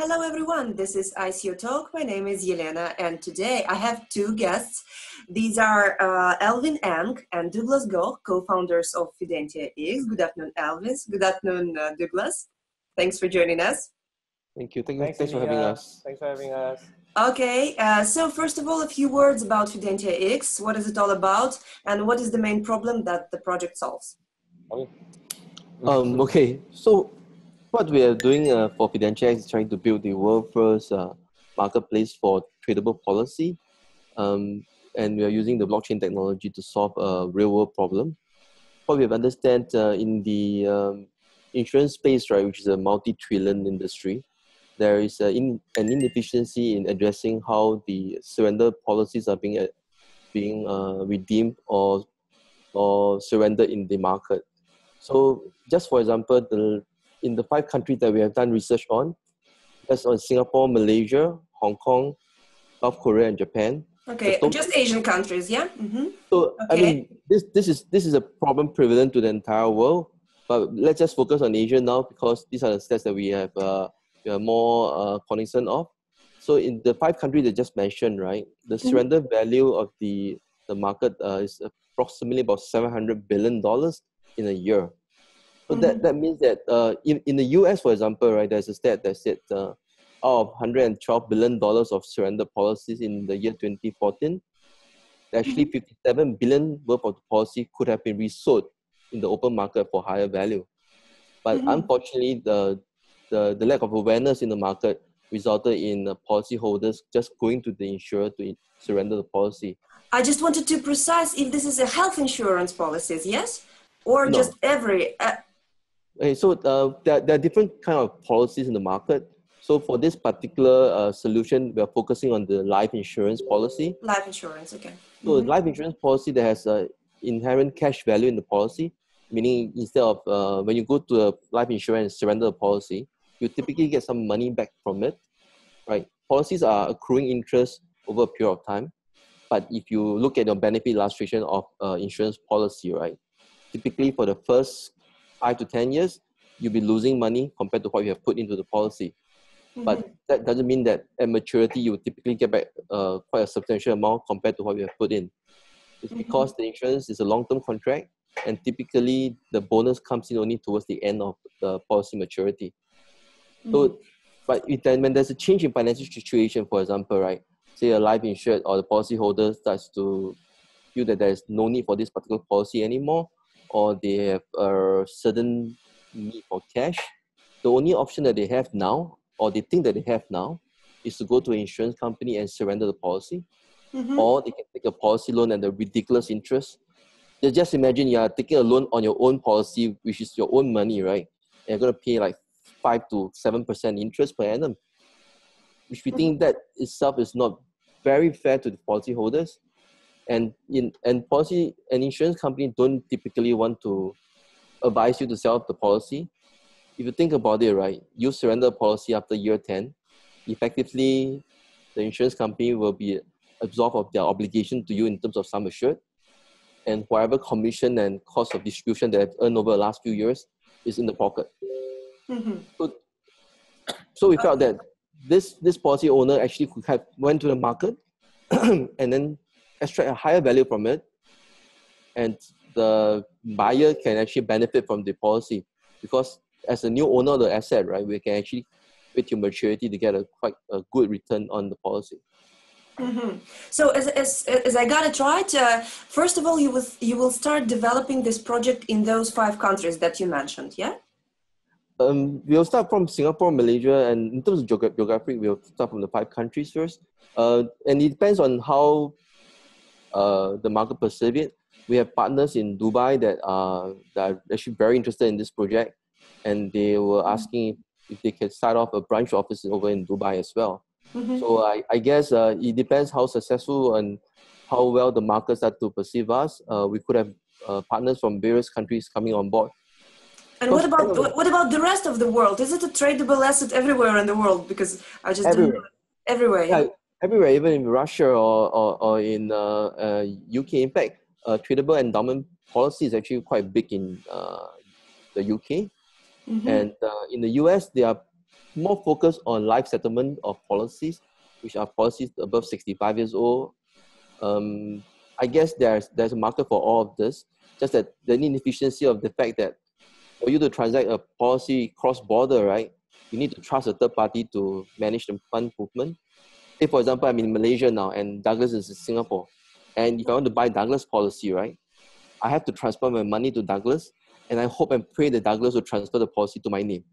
Hello everyone, this is ICO Talk. My name is Yelena and today I have two guests. These are Alvin and Douglas Gore, co-founders of FidentiaX. Good afternoon, Alvin. Good afternoon, Douglas. Thanks for joining us. Thank you. Thanks for having us. Thanks for having us. Okay, so first of all, a few words about FidentiaX. What is it all about and what is the main problem that the project solves? Okay, so what we are doing for FidentiaX is trying to build the world first marketplace for tradable policy. And we are using the blockchain technology to solve a real world problem. What we have understand in the insurance space, right, which is a multi-trillion industry, there is an inefficiency in addressing how the surrender policies are being redeemed or surrendered in the market. So just for example, in the 5 countries that we have done research on, that's on Singapore, Malaysia, Hong Kong, South Korea, and Japan. Okay, just Asian countries, yeah? Mm-hmm. So, okay. I mean, this is a problem prevalent to the entire world, but let's just focus on Asia now because these are the stats that we are more cognizant of. So in the 5 countries that just mentioned, right, the surrender value of the market is approximately about $700 billion in a year. So that means that in the US, for example, right, there's a stat that said out of $112 billion of surrender policies in the year 2014, actually $57 billion worth of the policy could have been resold in the open market for higher value. But unfortunately, the lack of awareness in the market resulted in policyholders just going to the insurer to surrender the policy. I just wanted to precise if this is a health insurance policies, yes? Or no. Just every... Okay, so there are different kind of policies in the market. So for this particular solution, we are focusing on the life insurance policy. Life insurance, okay. So life insurance policy that has inherent cash value in the policy, meaning instead of when you go to a life insurance and surrender the policy, you typically get some money back from it, right? Policies are accruing interest over a period of time. But if you look at your benefit illustration of insurance policy, right, typically for the first 5 to 10 years, you'll be losing money compared to what you have put into the policy. But that doesn't mean that at maturity, you will typically get back quite a substantial amount compared to what you have put in. It's because the insurance is a long-term contract, and typically the bonus comes in only towards the end of the policy maturity. So, but when there's a change in financial situation, for example, right, say a life insured or the policyholder starts to feel that there's no need for this particular policy anymore, or they have a certain need for cash, the only option that they have now, or they think that they have now, is to go to an insurance company and surrender the policy. Or they can take a policy loan at a ridiculous interest. Just imagine you are taking a loan on your own policy, which is your own money, right? And you're going to pay like 5 to 7% interest per annum, which we think that itself is not very fair to the policyholders. And insurance companies don't typically want to advise you to sell the policy. If you think about it, right, you surrender a policy after year 10, effectively, the insurance company will be absolved of their obligation to you in terms of sum assured, and whatever commission and cost of distribution that they've earned over the last few years is in the pocket. So we felt that this policy owner actually could have went to the market and then extract a higher value from it, and the buyer can actually benefit from the policy because as a new owner of the asset, right, we can actually wait till maturity to get quite a good return on the policy. So as I got it right, first of all, you will start developing this project in those 5 countries that you mentioned, yeah? We'll start from Singapore, Malaysia, and in terms of geography, we'll start from the 5 countries first. And it depends on how the market perceives it. We have partners in Dubai that are actually very interested in this project, and they were asking if they can start off a branch office over in Dubai as well. So I guess it depends how successful and how well the market start to perceive us. We could have partners from various countries coming on board. And what about the rest of the world? Is it a tradable asset everywhere in the world? Because I just everywhere. Didn't know. Everywhere. Yeah, everywhere, even in Russia or in UK. In fact, tradable endowment policy is actually quite big in the UK. And in the US, they are more focused on life settlement of policies, which are policies above 65 years old. I guess there's a market for all of this, just that the inefficiency of the fact that for you to transact a policy cross-border, right, you need to trust a third party to manage the fund movement. Say, for example, I'm in Malaysia now and Douglas is in Singapore. And if I want to buy Douglas policy, right, I have to transfer my money to Douglas, and I hope and pray that Douglas will transfer the policy to my name.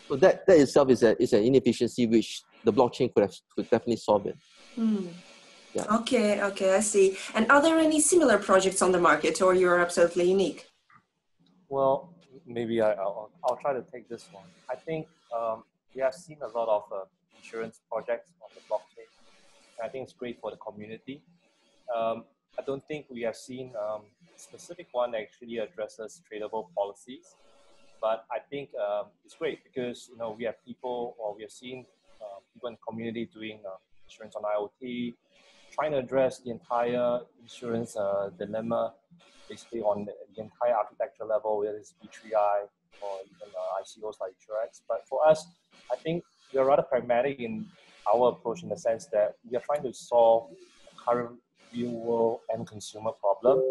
So that itself is an inefficiency which the blockchain could definitely solve it. Yeah. Okay, I see. And are there any similar projects on the market, or you're absolutely unique? Well, maybe I'll try to take this one. I think we have seen a lot of insurance projects on the blockchain. I think it's great for the community. I don't think we have seen a specific one that actually addresses tradable policies, but I think it's great because we have people, or we have seen people in the community doing insurance on IoT, trying to address the entire insurance dilemma, basically on the entire architecture level, whether it's B3I or even ICOs like FidentiaX. But for us, I think we are rather pragmatic in our approach in the sense that we are trying to solve the current real world and consumer problem.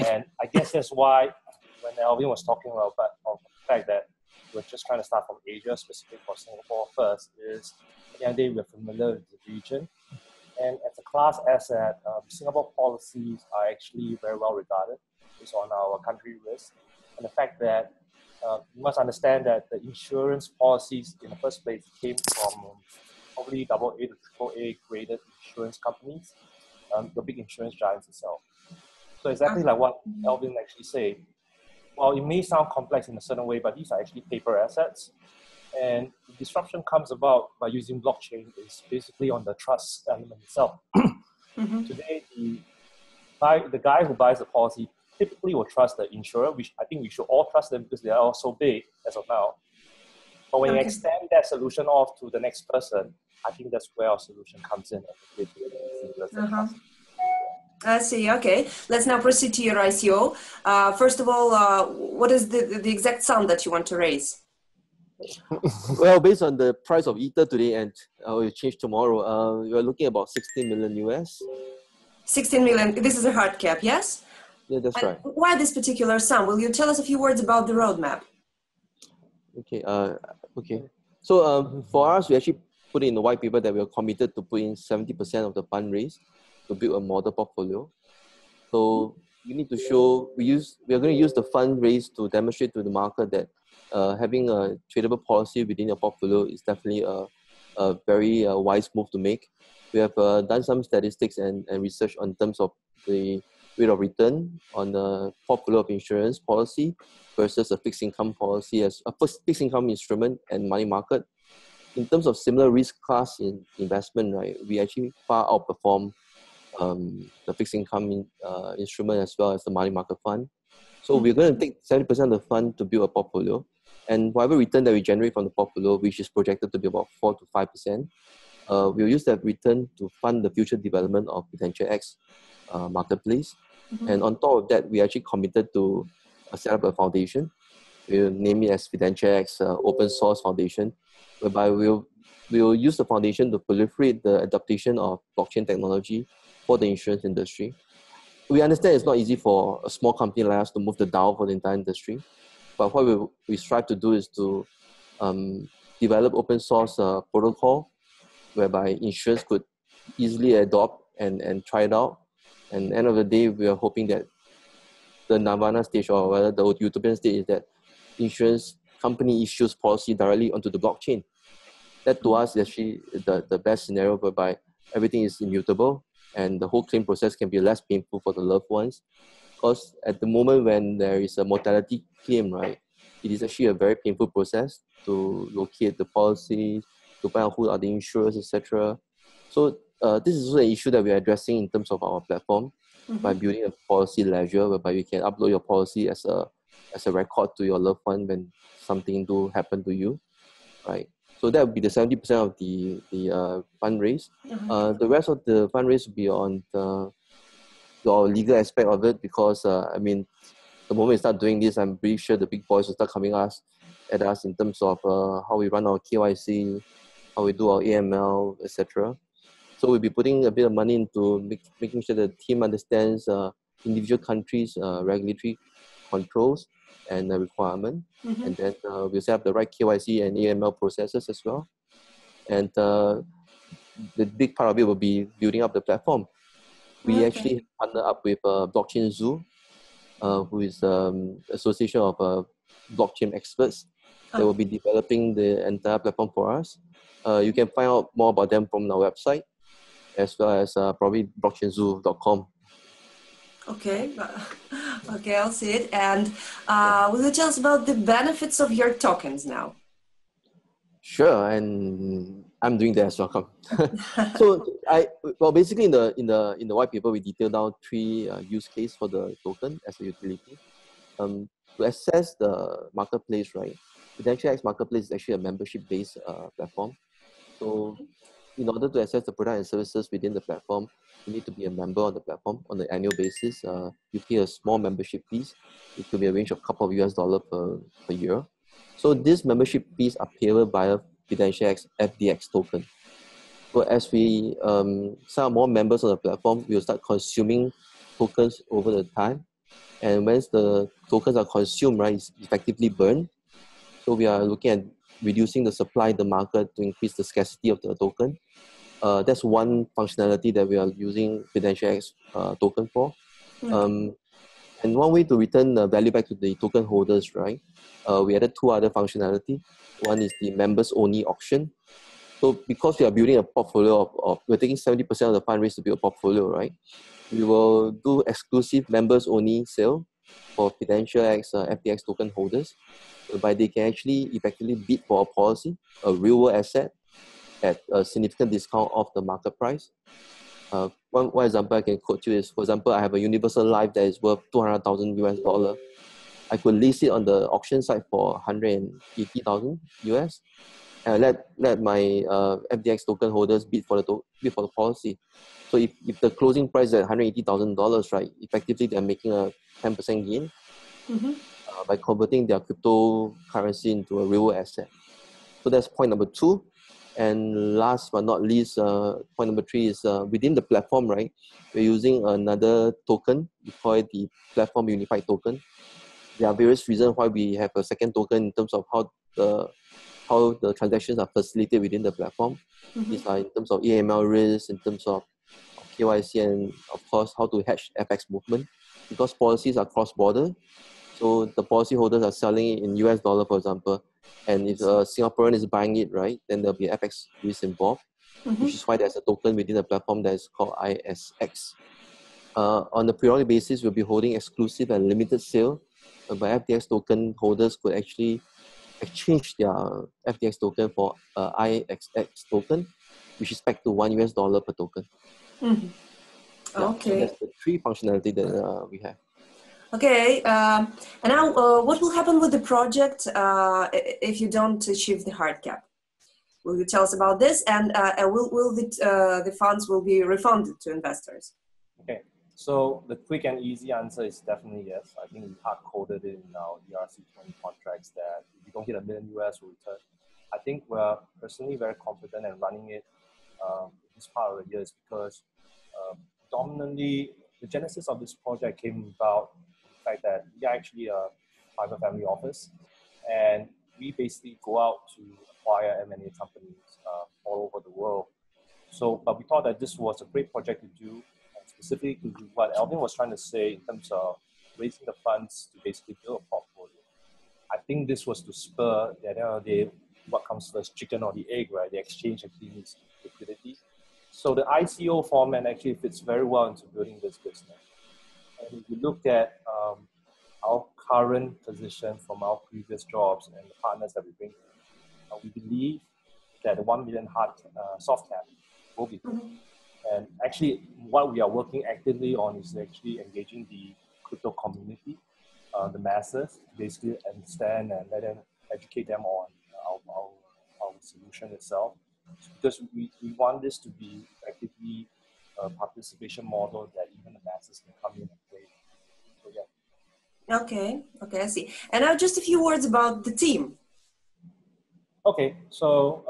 And I guess that's why when Alvin was talking about the fact that we're just trying to start from Asia, specifically for Singapore first, is at the end of the day, we're familiar with the region. And as a class asset, Singapore policies are actually very well regarded based on our country risk. And the fact that you must understand that the insurance policies in the first place came from probably AA to AAA graded insurance companies, the big insurance giants itself. So exactly like what Alvin actually said, while it may sound complex in a certain way, but these are actually paper assets. And the disruption comes about by using blockchain is basically on the trust element itself. Today, the guy who buys the policy typically will trust the insurer, which I think we should all trust them because they are all so big as of now. But when you extend that solution off to the next person, I think that's where our solution comes in. I see. Okay. Let's now proceed to your ICO. First of all, what is the exact sum that you want to raise? Well, based on the price of Ether today, and it will change tomorrow, you're looking at about 16 million US. 16 million. This is a hard cap, yes? Yeah, that's right. Why this particular sum? Will you tell us a few words about the roadmap? Okay. Okay. So for us, we actually put in the white paper that we are committed to put in 70% of the fundraise to build a model portfolio. So we need to show we are going to use the fundraise to demonstrate to the market that having a tradable policy within your portfolio is definitely a very wise move to make. We have done some statistics and research on terms of the rate of return on a portfolio of insurance policy versus a fixed income policy as a fixed income instrument and money market. In terms of similar risk class in investment, right, we actually far outperform the fixed income instrument as well as the money market fund. So we're going to take 70% of the fund to build a portfolio, and whatever return that we generate from the portfolio, which is projected to be about 4 to 5%, we'll use that return to fund the future development of FidentiaX marketplace. And on top of that, we actually committed to set up a foundation. We'll name it as FidentiaX Open Source Foundation, whereby we'll use the foundation to proliferate the adaptation of blockchain technology for the insurance industry. We understand it's not easy for a small company like us to move the dial for the entire industry, but what we strive to do is to develop open source protocol whereby insurance could easily adopt and try it out. And at the end of the day, we are hoping that the Nirvana stage, or rather the utopian stage, is that insurance company issues policy directly onto the blockchain. That to us is actually the best scenario, whereby everything is immutable and the whole claim process can be less painful for the loved ones. Because at the moment when there is a mortality claim, right, it is actually a very painful process to locate the policy, to find out who are the insurers, etc. So this is also an issue that we are addressing in terms of our platform by building a policy ledger whereby you can upload your policy as a record to your loved one when something do happen to you, right? So that would be the 70% of the fundraise. The rest of the fundraise will be on the legal aspect of it, because I mean, the moment we start doing this, I'm pretty sure the big boys will start coming us at us in terms of how we run our KYC, how we do our AML, etc. So we'll be putting a bit of money into making sure the team understands individual countries' regulatory controls and requirement. Mm-hmm. And then we'll set up the right KYC and AML processes as well. And the big part of it will be building up the platform. We actually partner up with Blockchain Zoo, who is association of blockchain experts that will be developing the entire platform for us. You can find out more about them from our website, as well as probably blockchainzoo.com. Okay, okay, I'll see it. And will you tell us about the benefits of your tokens now? Sure, and I'm doing that as well. So basically in the white paper we detailed down 3 use cases for the token as a utility. To access the marketplace, right? FidentiaX marketplace is actually a membership-based platform. So in order to access the product and services within the platform, you need to be a member on the platform on an annual basis. You pay a small membership fees. It could be a range of a couple of US dollars per year. So these membership fees are payable via FidentiaX FDX token. So as we sign more members on the platform, we will start consuming tokens over the time. And once the tokens are consumed, right, it's effectively burned. So we are looking at reducing the supply in the market to increase the scarcity of the token. That's one functionality that we are using FidentiaX token for. And one way to return value back to the token holders, right? We added 2 other functionality. One is the members only auction. So because we are building a portfolio we're taking 70% of the fundraise to build a portfolio, right? We will do exclusive members only sale for FidentiaX FTX token holders, whereby they can actually effectively bid for a policy, a real world asset, at a significant discount off the market price. One example I can quote you is, for example, I have a universal life that is worth $200,000 US. I could list it on the auction site for 180,000 US, and let my FDX token holders bid for the policy. So if the closing price is at $180,000, right, effectively they're making a 10% gain by converting their cryptocurrency into a real asset. So that's point number 2. And last but not least, point number 3 is within the platform, right? We're using another token. We call it the platform unified token. There are various reasons why we have a second token in terms of how the transactions are facilitated within the platform. These are in terms of AML risk, in terms of KYC, and of course how to hedge FX movement, because policies are cross-border. So the policy holders are selling it in US dollar, for example, and if a Singaporean is buying it, right, then there'll be FX risk involved, which is why there's a token within the platform that is called ISX. On a periodic basis, we'll be holding exclusive and limited sale, whereby FTX token holders could actually exchange their FTX token for IXX token, which is pegged to $1 per token. Okay. So that's the 3 functionality that we have. Okay, and now what will happen with the project if you don't achieve the hard cap? Will you tell us about this? And will the funds will be refunded to investors? Okay, so the quick and easy answer is definitely yes. I think we hard-coded it in our ERC20 contracts that if you don't hit $1 million US, we'll return. I think we're personally very confident in running it this part of the year is because dominantly the genesis of this project came about the fact that we are actually a private family office, and we basically go out to acquire M&A companies all over the world. So, but we thought that this was a great project to do, and specifically to do what Alvin was trying to say in terms of raising the funds to basically build a portfolio. I think this was to spur, at the end of the day, what comes first, chicken or the egg, right? The exchange actually needs liquidity. So the ICO format actually fits very well into building this business. And if you look at our current position from our previous jobs and the partners that we bring in, we believe that the 1 million soft cap will be good. And actually, what we are working actively on is actually engaging the crypto community, the masses, to basically understand and let them educate them on our solution itself. Because we want this to be effectively a participation model that even the masses can come in and play. So yeah. Okay, I see. And now just a few words about the team. Okay, so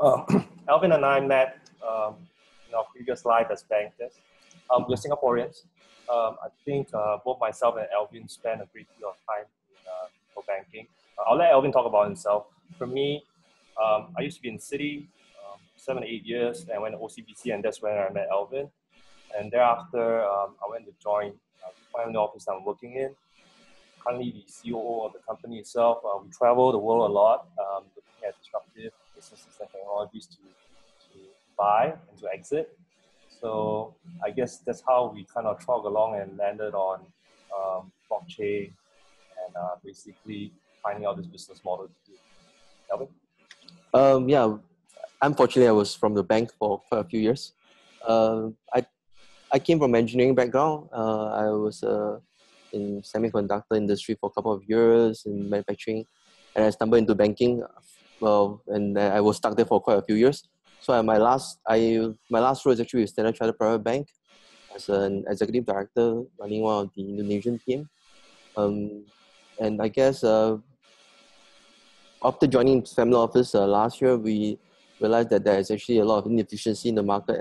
Alvin and I met in our previous life as bankers. We're Singaporeans. I think both myself and Alvin spent a great deal of time for banking. I'll let Alvin talk about himself. For me, I used to be in Citi 7 or 8 years, and went to OCBC, and that's when I met Alvin. And thereafter, I went to join the family office I'm working in. Currently the COO of the company itself. We travel the world a lot, looking at disruptive businesses and technologies to buy and to exit. So I guess that's how we kind of trog along and landed on blockchain and basically finding out this business model to do. Alvin? Yeah, unfortunately, I was from the bank for quite a few years. I came from engineering background. I was in semiconductor industry for a couple of years in manufacturing, and I stumbled into banking. Well, and I was stuck there for quite a few years. So my last role is actually with Standard Chartered Private Bank as an executive director running one of the Indonesian team. And I guess after joining family office last year, we realized that there is actually a lot of inefficiency in the market,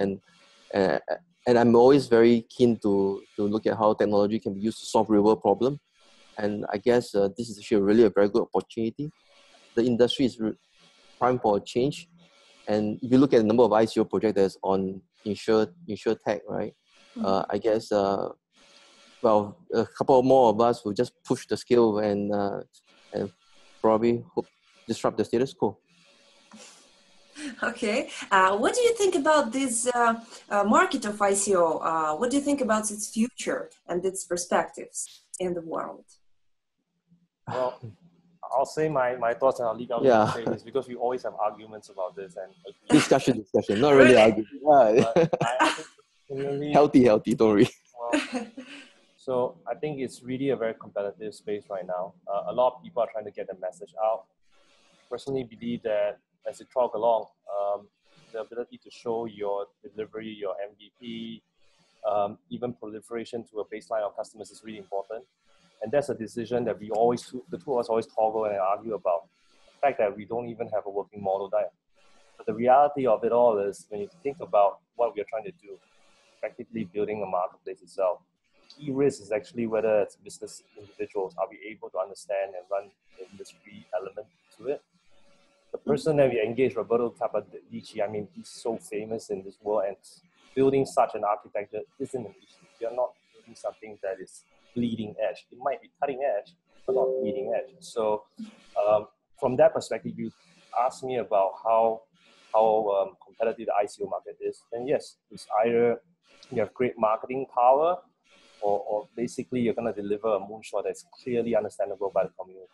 and I'm always very keen to look at how technology can be used to solve real world problem. And I guess this is actually really a very good opportunity. The industry is prime for a change. And if you look at the number of ICO projects that's on InsurTech, right? I guess, well, a couple more of us will just push the scale and probably disrupt the status quo. Okay. What do you think about this market of ICO? What do you think about its future and its perspectives in the world? Well, I'll say my thoughts and I'll leave out to say this because we always have arguments about this and discussion, not really argument. Healthy, don't worry. Well, so I think it's really a very competitive space right now. A lot of people are trying to get the message out. Personally believe that as you trog along, the ability to show your delivery, your MVP, even proliferation to a baseline of customers is really important. And that's a decision that the two of us always toggle and argue about. The fact that we don't even have a working model there. But the reality of it all is when you think about what we're trying to do, effectively building a marketplace itself, key risk is actually whether it's business individuals, are we able to understand and run the industry element to it? The person that we engaged, Roberto Capodici, I mean, he's so famous in this world, and building such an architecture isn't an issue. You're not building something that is bleeding edge. It might be cutting edge, but not bleeding edge. So from that perspective, you ask me about how competitive the ICO market is, then yes, it's either you have great marketing power or basically you're going to deliver a moonshot that's clearly understandable by the community.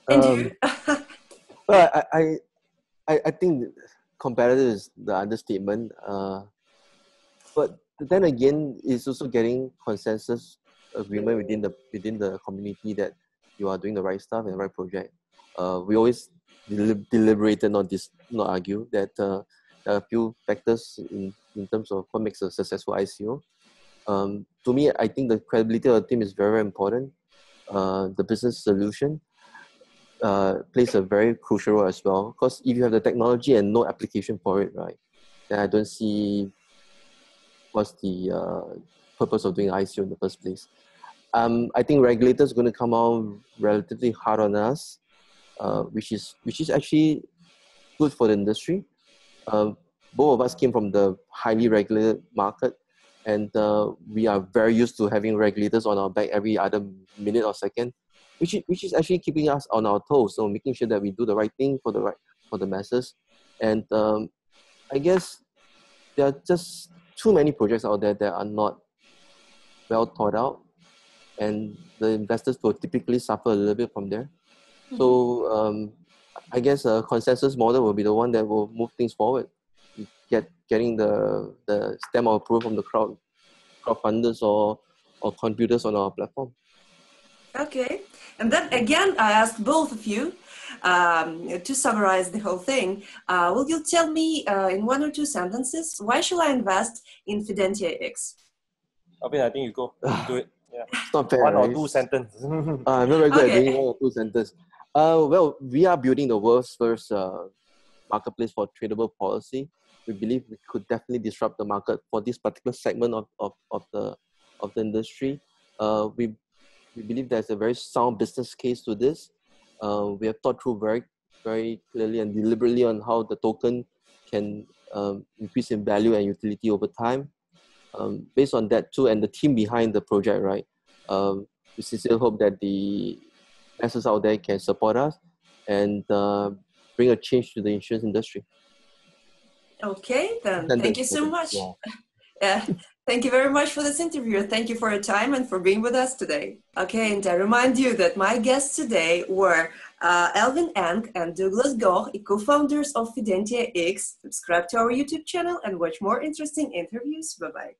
And you? Well, I think competitive is the understatement. But then again, it's also getting consensus agreement within the community that you are doing the right stuff and the right project. We always deliberated, not argue, that there are a few factors in terms of what makes a successful ICO. To me, I think the credibility of the team is very, very important. The business solution plays a very crucial role as well. Because if you have the technology and no application for it, right, then I don't see what's the purpose of doing ICO in the first place. I think regulators are going to come out relatively hard on us, which is actually good for the industry. Both of us came from the highly regulated market, and we are very used to having regulators on our back every other minute or second, which is actually keeping us on our toes. So making sure that we do the right thing for the masses. And I guess there are just too many projects out there that are not well thought out, and the investors will typically suffer a little bit from there. So I guess a consensus model will be the one that will move things forward. Getting the stamp of approval from the crowdfunders or contributors on our platform. Okay, and then again, I asked both of you to summarize the whole thing. Will you tell me in 1 or 2 sentences why should I invest in FidentiaX? Alvin, I think you go. You do it. Yeah. It's not fair. 1 or right? 2 sentences. I'm not very good at doing 1 or 2 sentences. Well, we are building the world's first marketplace for tradable policy. We believe we could definitely disrupt the market for this particular segment of the industry. We believe there's a very sound business case to this. We have thought through very clearly and deliberately on how the token can increase in value and utility over time. Based on that too, and the team behind the project, right? We sincerely hope that the masses out there can support us and bring a change to the insurance industry. Okay, then. Thank you so much. Yeah. Thank you very much for this interview. Thank you for your time and for being with us today. Okay, and I remind you that my guests today were Alvin Eng and Douglas Goh, co-founders of FidentiaX. Subscribe to our YouTube channel and watch more interesting interviews. Bye-bye.